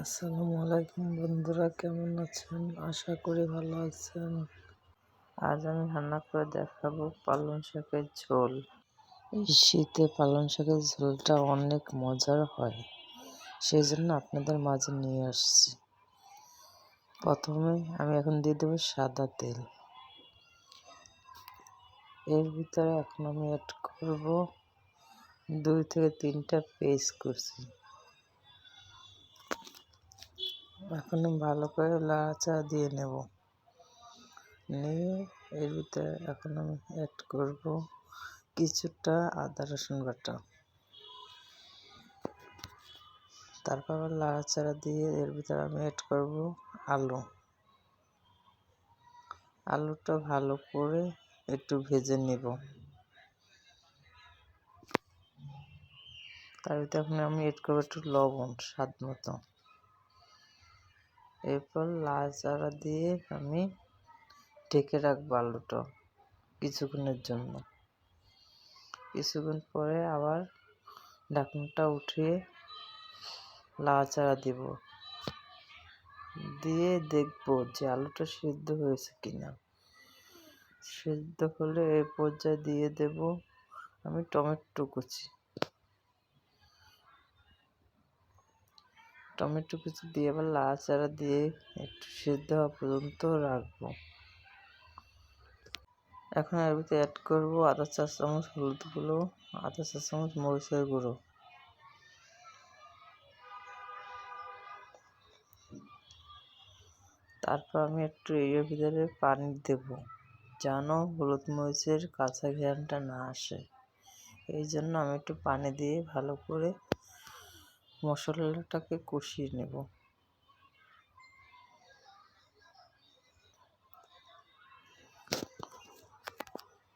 আসসালামু আলাইকুম বন্ধুরা, কেমন আছেন? আশা করি ভালো আছেন। আজ আমি রান্না করে দেখাবো পালং শাকের ঝোল। এই শীতে পালং শাকের ঝোলটা অনেক মজার হয়, সেই জন্য আপনাদের মাঝে নিয়ে আসছি। প্রথমে আমি এখন দিয়ে দেবো সাদা তেল। এর ভিতরে এখন আমি অ্যাড করব 2 থেকে 3টা পেস্ট করছি। এখন ভালো করে নাড়াচাড়া দিয়ে নেব। নিয়ে এর ভিতরে এখন আমি অ্যাড করব কিছুটা আদা রসুন বাটা। তারপর নাড়াচাড়া দিয়ে এর ভিতরে আমি অ্যাড করব আলুটা ভালো করে একটু ভেজে নেব। তার ভিতরে এখন আমি অ্যাড করব একটু লবণ স্বাদ মতো। এরপর নাড়াচাড়া দিয়ে আমি ঢেকে রাখবো আলুটা কিছুক্ষণের জন্য। কিছুক্ষণ পরে আবার ঢাকনাটা উঠিয়ে নাড়াচাড়া দিব, দিয়ে দেখবো যে আলুটা সিদ্ধ হয়েছে কিনা। সিদ্ধ হলে এই পর্যায়ে দিয়ে দেব আমি টমেটো কুচি। টমেটো কুচি দিয়ে আবার নাড়াচাড়া দিয়ে একটু সিদ্ধ হওয়া পর্যন্ত রাখবো। এখন এর ভিতরে অ্যাড করবো আধা চা চামচ হলুদ গুঁড়ো, আধা চা চামচ মরিচের গুঁড়ো। তারপর আমি একটু এর ভিতরে পানি দেব, যেন হলুদ মরিচের কাঁচা ঘ্রাণটা না আসে। এই জন্য আমি একটু পানি দিয়ে ভালো করে মশলাটাকে কষিয়ে নেব।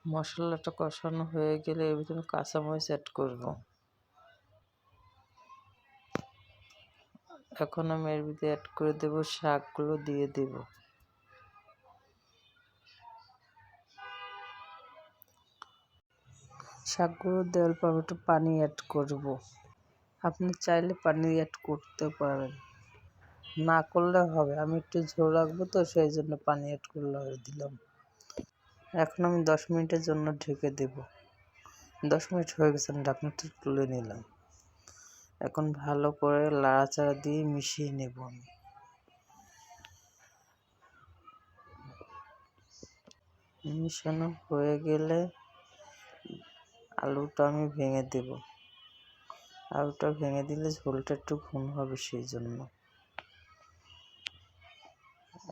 মশলাটা কষানো হয়ে গেলে এর ভিতরে কাঁচামরিচ অ্যাড করব। এখন আমি এর ভিতরে অ্যাড করে দেব শাকগুলো দিয়ে দেব। শাকগুলো দেওয়ার পর একটু পানি অ্যাড করব। আপনি চাইলে পানি অ্যাড করতে পারেন, না করলে হবে। আমি একটু ঝোল রাখবো তো, সেই জন্য পানি অ্যাড করলে দিলাম। এখন আমি 10 মিনিটের জন্য ঢেকে দেব। 10 মিনিট হয়ে গেছে, আমি ঢাকনাটা তুলে নিলাম। এখন ভালো করে নাড়াচাড়া দিয়ে মিশিয়ে নেব আমি। মিশানো হয়ে গেলে আলুটা আমি ভেঙে দেব। আলুটা ভেঙে দিলে ঝোলটা একটু ঘন হবে, সেই জন্য।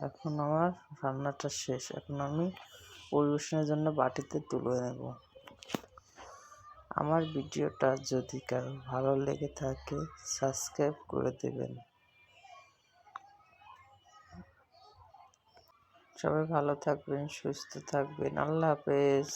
এখন আমার রান্নাটা শেষ। এখন আমি পরিবেশনের জন্য বাটিতে তুলে নেব। আমার ভিডিওটা যদি কারো ভালো লেগে থাকে সাবস্ক্রাইব করে দেবেন। সবাই ভালো থাকবেন, সুস্থ থাকবেন। আল্লাহ হাফেজ।